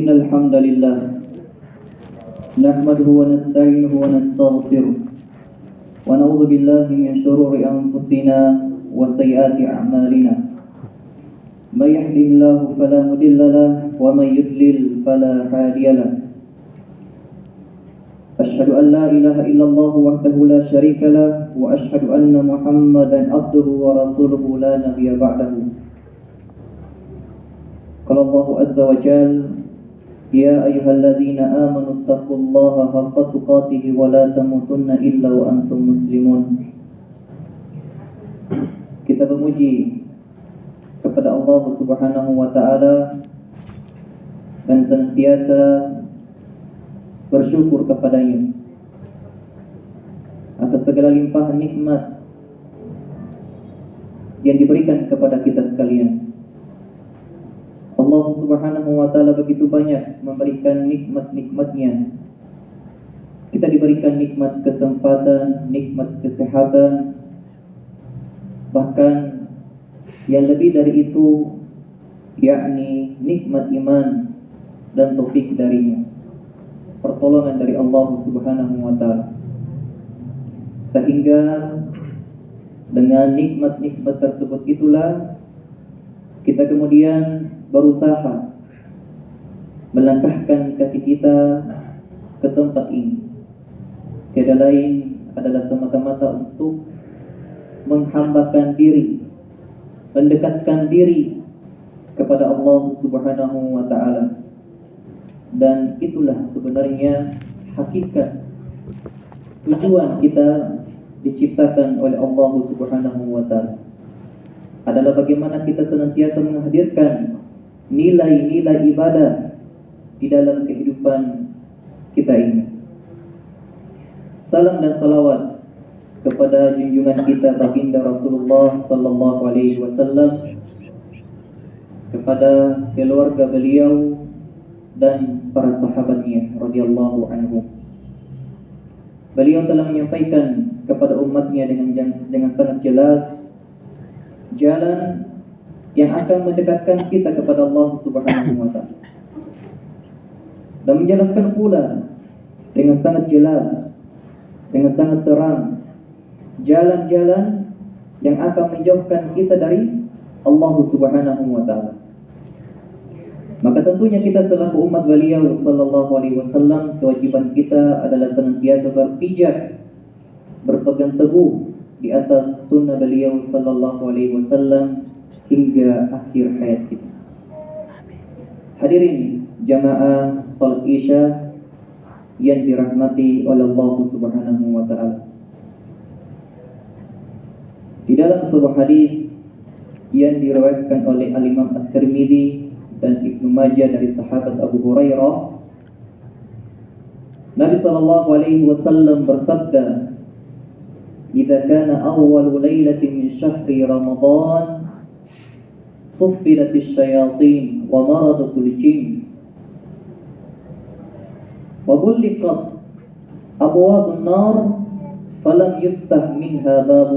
إن الحمد لله نحمده ونستعينه ونستغفره ونعوذ بالله من شرور أنفسنا وسيئات أعمالنا من يهده الله فلا مضل له ومن يضلل فلا هادي له أشهد أن لا إله إلا الله وحده لا شريك له وأشهد أن محمدا عبده ورسوله لا نبي بعده. قال الله عز وجل يا أيها الذين آمنوا اتقوا الله حق تقاته ولا تموتن إلا وأنتم مسلمون. Kita memuji kepada Allah Subhanahu wa taala dan senantiasa bersyukur kepadanya atas segala limpahan nikmat yang diberikan kepada kita sekalian. Allah Subhanahu wa taala begitu banyak memberikan nikmat-nikmatnya. Kita diberikan nikmat kesempatan, nikmat kesehatan, bahkan yang lebih dari itu yakni nikmat iman dan taufik darinya, pertolongan dari Allah Subhanahu wa taala. Sehingga dengan nikmat-nikmat tersebut itulah kita kemudian berusaha melangkahkan kaki kita ke tempat ini. Tiada lain adalah semata-mata untuk menghambakan diri, mendekatkan diri kepada Allah Subhanahu wa taala. Dan itulah sebenarnya hakikat tujuan kita diciptakan oleh Allah Subhanahu wa taala, adalah bagaimana kita senantiasa menghadirkan nilai-nilai ibadah di dalam kehidupan kita ini. Salam dan salawat kepada junjungan kita baginda Rasulullah sallallahu alaihi wasallam, kepada keluarga beliau dan para sahabatnya radhiyallahu anhu. Beliau telah menyampaikan kepada umatnya dengan sangat jelas jalan yang akan mendekatkan kita kepada Allah Subhanahu wa taala, dan menjelaskan pula dengan sangat jelas, dengan sangat terang jalan-jalan yang akan menjauhkan kita dari Allah Subhanahu wa taala. Maka tentunya kita selaku umat beliau sallallahu alaihi wasallam, kewajiban kita adalah senantiasa berpijak, berpegang teguh di atas sunnah beliau sallallahu alaihi wasallam hingga akhir hayat kita. Hadirin jamaah salat Isya yang dirahmati oleh Allah Subhanahu wa taala. Di dalam sebuah hadis yang diriwayatkan oleh Al-Imam At-Tirmidzi dan Ibnu Majah dari sahabat Abu Hurairah, Nabi sallallahu alaihi wasallam bersabda, "Idza kana awwalu lailatin min syahri Ramadan صفدت الشياطين ومرضت الجن وغلقت أبواب النار فلم يفتح منها باب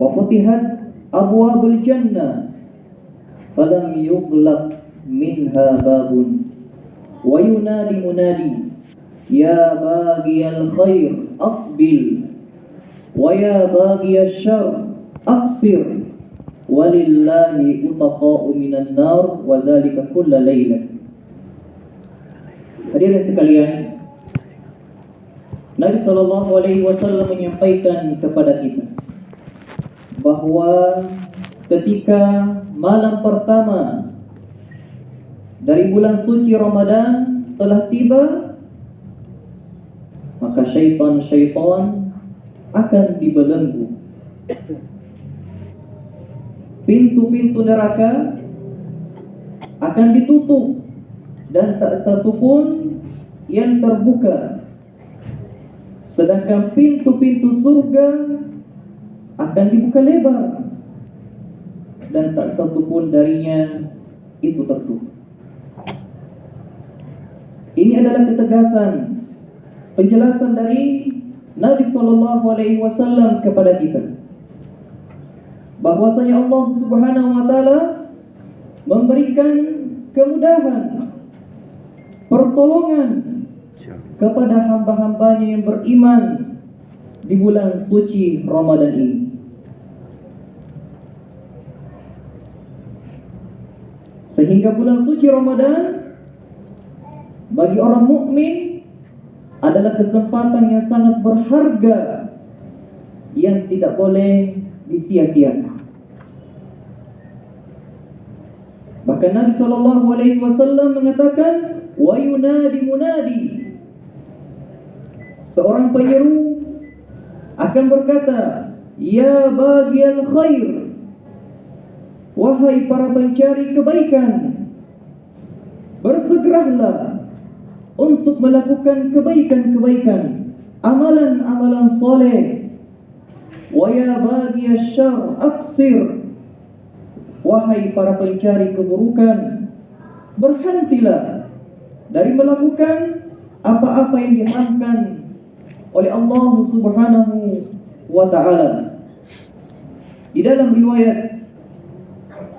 وفتحت أبواب الجنة فلم يغلق منها باب وينادي منادي يا باغي الخير أقبل ويا باغي الشر أقصر walillahi utaqa'u minan nar wa dzalika kulla lailah." Hadirin sekalian, Nabi sallallahu alaihi wasallam menyampaikan kepada kita bahwa ketika malam pertama dari bulan suci Ramadan telah tiba, maka syaitan akan dibelenggu. Pintu-pintu neraka akan ditutup dan tak satu pun yang terbuka. Sedangkan pintu-pintu surga akan dibuka lebar dan tak satu pun darinya itu tertutup. Ini adalah ketegasan penjelasan dari Nabi sallallahu alaihi wasallam kepada kita, bahwasanya Allah Subhanahu wa taala memberikan kemudahan, pertolongan kepada hamba-hambanya yang beriman di bulan suci Ramadan ini. Sehingga bulan suci Ramadan bagi orang mukmin adalah kesempatan yang sangat berharga yang tidak boleh disia-siakan. Bahkan Nabi SAW mengatakan, wa yunadi munadi, seorang penyeru akan berkata, ya baghiyal khair, wahai para pencari kebaikan, bersegeralah untuk melakukan kebaikan-kebaikan, amalan-amalan soleh. Wa ya baghiyasy syarr aqsir, wahai para pencari keburukan, berhentilah dari melakukan apa-apa yang diharamkan oleh Allah Subhanahu wa ta'ala. Di dalam riwayat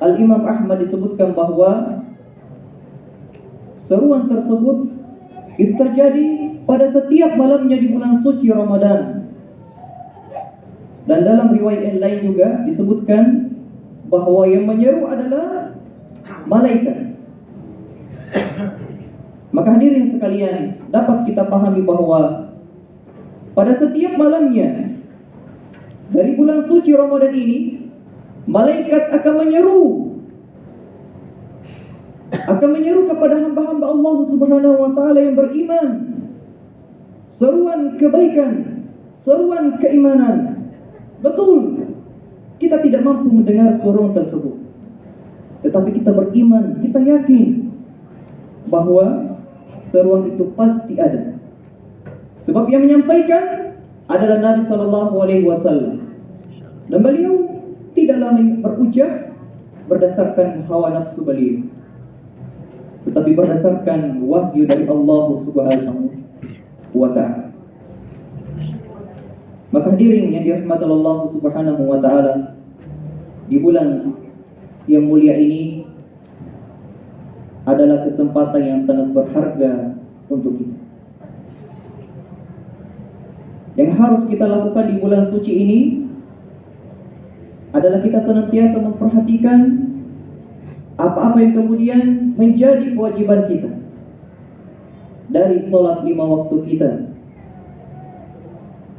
Al-Imam Ahmad disebutkan bahwa seruan tersebut itu terjadi pada setiap malamnya di bulan suci Ramadan. Dan dalam riwayat yang lain juga disebutkan bahwa yang menyeru adalah malaikat. Maka hadirin sekalian, dapat kita pahami bahwa pada setiap malamnya dari bulan suci Ramadan ini, malaikat akan menyeru kepada hamba-hamba Allah Subhanahu wa ta'ala yang beriman, seruan kebaikan, seruan keimanan. Betul, kita tidak mampu mendengar seruan tersebut, tetapi kita beriman, kita yakin bahwa seruan itu pasti ada. Sebab yang menyampaikan adalah Nabi SAW, dan beliau tidaklah berucap berdasarkan hawa nafsu beliau, tetapi berdasarkan wahyu dari Allah Subhanahu wa ta'ala. Maka hadirin yang dirahmati Allah Subhanahu wa ta'ala, di bulan yang mulia ini adalah kesempatan yang sangat berharga untuk kita. Yang harus kita lakukan di bulan suci ini adalah kita senantiasa memperhatikan apa-apa yang kemudian menjadi kewajiban kita, dari sholat 5 waktu kita,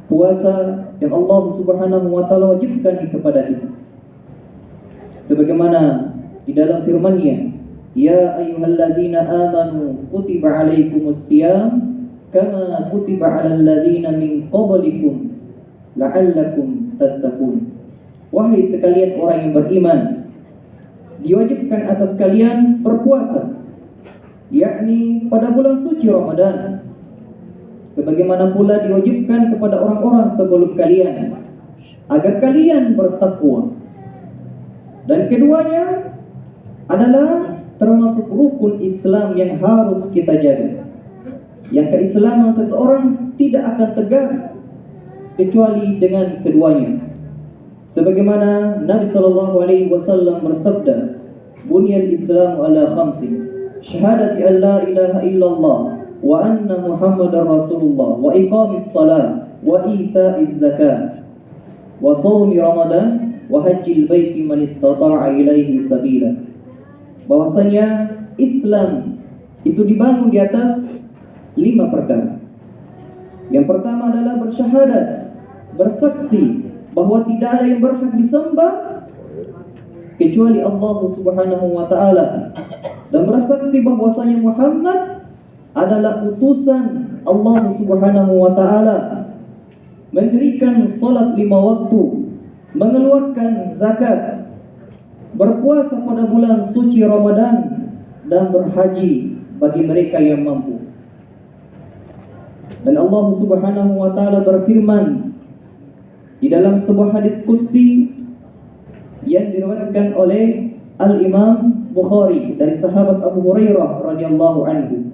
puasa yang Allah Subhanahu wa ta'ala wajibkan kepada kita, sebagaimana di dalam firman-Nya, ya ayyuhalladzina amanu kutiba alaikumus syiyam kama kutiba alal ladzina min qablikum la'allakum tattaqun. Wahai sekalian orang yang beriman, diwajibkan atas kalian berpuasa, yakni pada bulan suci Ramadan, sebagaimana pula diwajibkan kepada orang-orang sebelum kalian, agar kalian bertakwa. Dan keduanya adalah termasuk rukun Islam yang harus kita jaga, yang keislaman seseorang tidak akan tegak kecuali dengan keduanya. Sebagaimana Nabi SAW bersabda, bunyal Islam ala khamsin, syahadati an la ilaha illallah wa anna Muhammadar Rasulullah wa iqamis salat wa ita'iz zakat wa shaumi Ramadan wa hajjil baiti man istata'a ilaihi sabila. Bahwasanya Islam itu dibangun di atas 5 perkara. Yang pertama adalah bersyahadat, bersaksi bahwa tidak ada yang berhak disembah kecuali Allah Subhanahu wa ta'ala, dan bersaksi bahwasanya Muhammad adalah utusan Allah Subhanahu wa ta'ala, mendirikan salat 5 waktu, mengeluarkan zakat, berpuasa pada bulan suci Ramadan, dan berhaji bagi mereka yang mampu. Dan Allah Subhanahu wa ta'ala berfirman di dalam sebuah hadits qudsi yang diriwayatkan oleh Al-Imam Bukhari dari sahabat Abu Hurairah radhiyallahu anhu.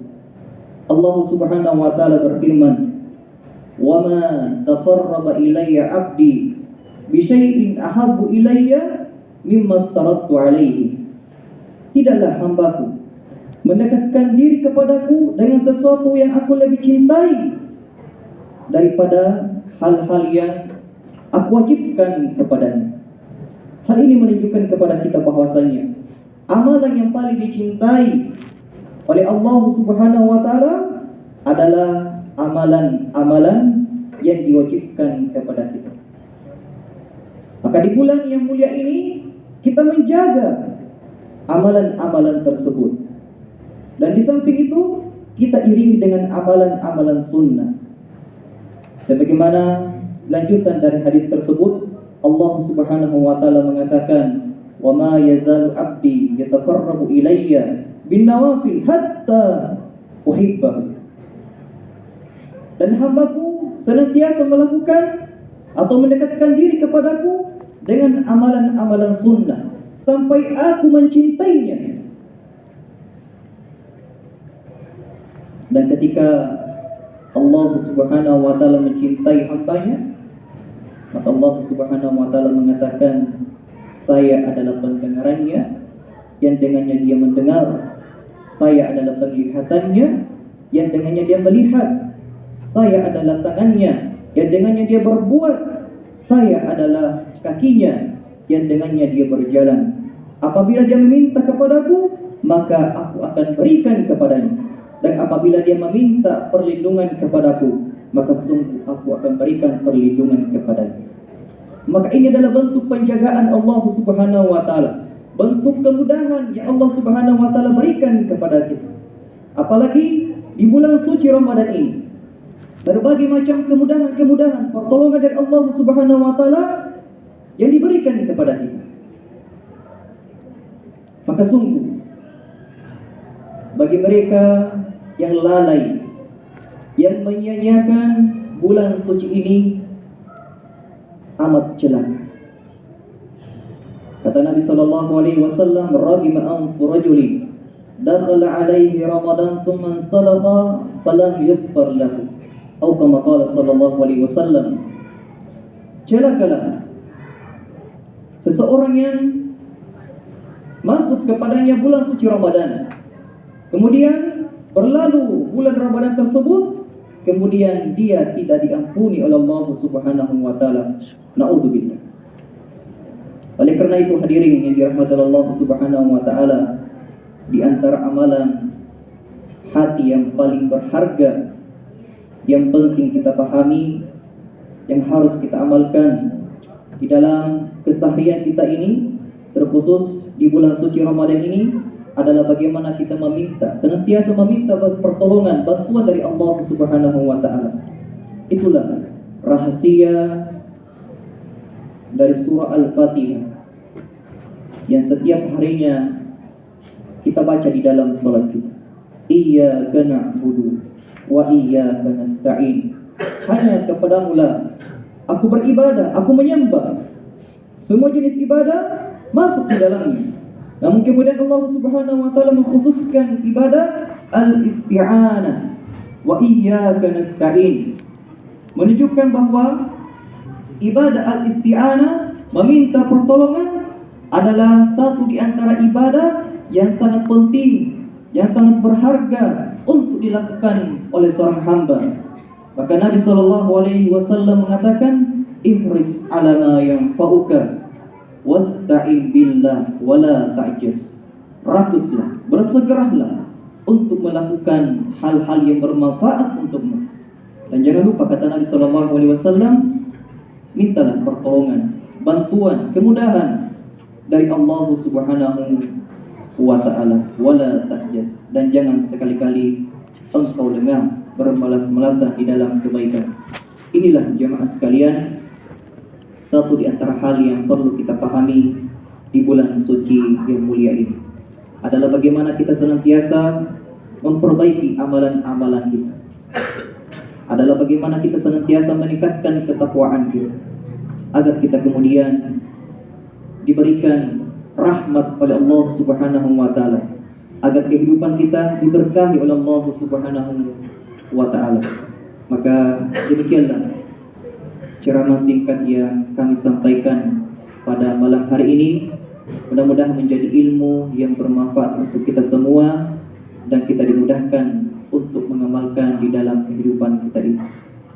Allah Subhanahu wa ta'ala berfirman, "Wa ma taqarraba ilayya 'abdi bi syai'in ahabbu ilayya mimma tarattu 'alaihi." Tidaklah hambaku mendekatkan diri kepadaku dengan sesuatu yang aku lebih cintai daripada hal-hal yang aku wajibkan kepadanya. Hal ini menunjukkan kepada kita bahwasanya amalan yang paling dicintai oleh Allah Subhanahu wa taala adalah amalan-amalan yang diwajibkan kepada kita. Maka di bulan yang mulia ini kita menjaga amalan-amalan tersebut. Dan di samping itu kita iringi dengan amalan-amalan sunnah. Sebagaimana lanjutan dari hadis tersebut, Allah Subhanahu wa taala mengatakan, "Wa ma yazalu 'abdi yataqarrabu ilayya bin nawafil hatta uhibbahu." Dan hambaku senantiasa melakukan atau mendekatkan diri kepadaku dengan amalan-amalan sunnah sampai aku mencintainya. Dan ketika Allah Subhanahu wa taala mencintai hambanya, maka Allah Subhanahu wa taala mengatakan, saya adalah pendengarannya yang dengannya dia mendengar, saya adalah penglihatannya yang dengannya dia melihat, saya adalah tangannya yang dengannya dia berbuat, saya adalah kakinya yang dengannya dia berjalan. Apabila dia meminta kepadaku, maka aku akan berikan kepadanya. Dan apabila dia meminta perlindungan kepadaku, maka sungguh aku akan berikan perlindungan kepadanya. Maka ini adalah bentuk penjagaan Allah Subhanahu wa taala, bentuk kemudahan yang Allah Subhanahu wa taala berikan kepada kita. Apalagi di bulan suci Ramadan ini, berbagai macam kemudahan-kemudahan, pertolongan dari Allah Subhanahu wa taala yang diberikan kepada kita. Maka sungguh bagi mereka yang lalai, yang menyia-nyiakan bulan suci ini, amat celaka. Kata Nabi sallallahu alaihi wasallam, "Ragima anfu rajulin dakhala alaihi Ramadan thumma salaha falam yughfar lahu." Atau kama qala sallallahu alaihi wasallam, celakalah seseorang yang masuk kepadanya bulan suci Ramadan, kemudian berlalu bulan Ramadan tersebut, kemudian dia tidak diampuni oleh Allah Subhanahu wa taala. Na'udzubillah. Oleh karena itu hadirin yang dirahmati Allah Subhanahu wa taala, di antara amalan hati yang paling berharga yang penting kita pahami, yang harus kita amalkan di dalam keseharian kita ini, terkhusus di bulan suci Ramadan ini, adalah bagaimana kita senantiasa meminta pertolongan, bantuan dari Allah Subhanahu wa taala. Itulah rahasia dari surah Al-Fatihah yang setiap harinya kita baca di dalam salat kita. Iyyaka na'budu wa iyyaka nasta'in. Hanya kepadamu lah aku beribadah, aku menyembah. Semua jenis ibadah masuk di dalamnya. Namun kemudian Allah Subhanahu wa taala mengkhususkan ibadah al-isti'anah wa iyyaka nasta'in, menunjukkan bahwa ibadah al-isti'anah, meminta pertolongan, adalah satu di antara ibadah yang sangat penting, yang sangat berharga untuk dilakukan oleh seorang hamba. Maka Nabi sallallahu alaihi wasallam mengatakan, ihris ala ma yanfa'uka wasta'in billah wala ta'jaz. Rakuslah, bersegeralah untuk melakukan hal-hal yang bermanfaat untukmu. Dan jangan lupa kata Nabi sallallahu alaihi wasallam, mintalah pertolongan, bantuan, kemudahan dari Allah Subhanahu wa taala, wala ta'jaz. Dan jangan sekali-kali engkau lengah bermalas-malasan di dalam kebaikan. Inilah jemaah sekalian, satu di antara hal yang perlu kita pahami di bulan suci yang mulia ini adalah bagaimana kita senantiasa memperbaiki amalan-amalan kita, adalah bagaimana kita senantiasa meningkatkan ketakwaan kita, agar kita kemudian diberikan rahmat oleh Allah Subhanahu wa taala, agar kehidupan kita diberkahi oleh Allah Subhanahu wa taala. Maka demikianlah ceramah singkat yang kami sampaikan pada malam hari ini. Mudah-mudahan menjadi ilmu yang bermanfaat untuk kita semua, dan kita dimudahkan untuk mengamalkan di dalam kehidupan kita ini.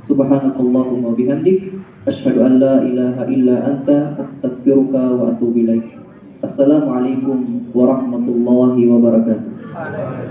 Subhanakallahumma bihamdik, asyhadu an la ilaha illa anta, astaghfiruka wa atubu ilaik. Assalamualaikum warahmatullahi wabarakatuh.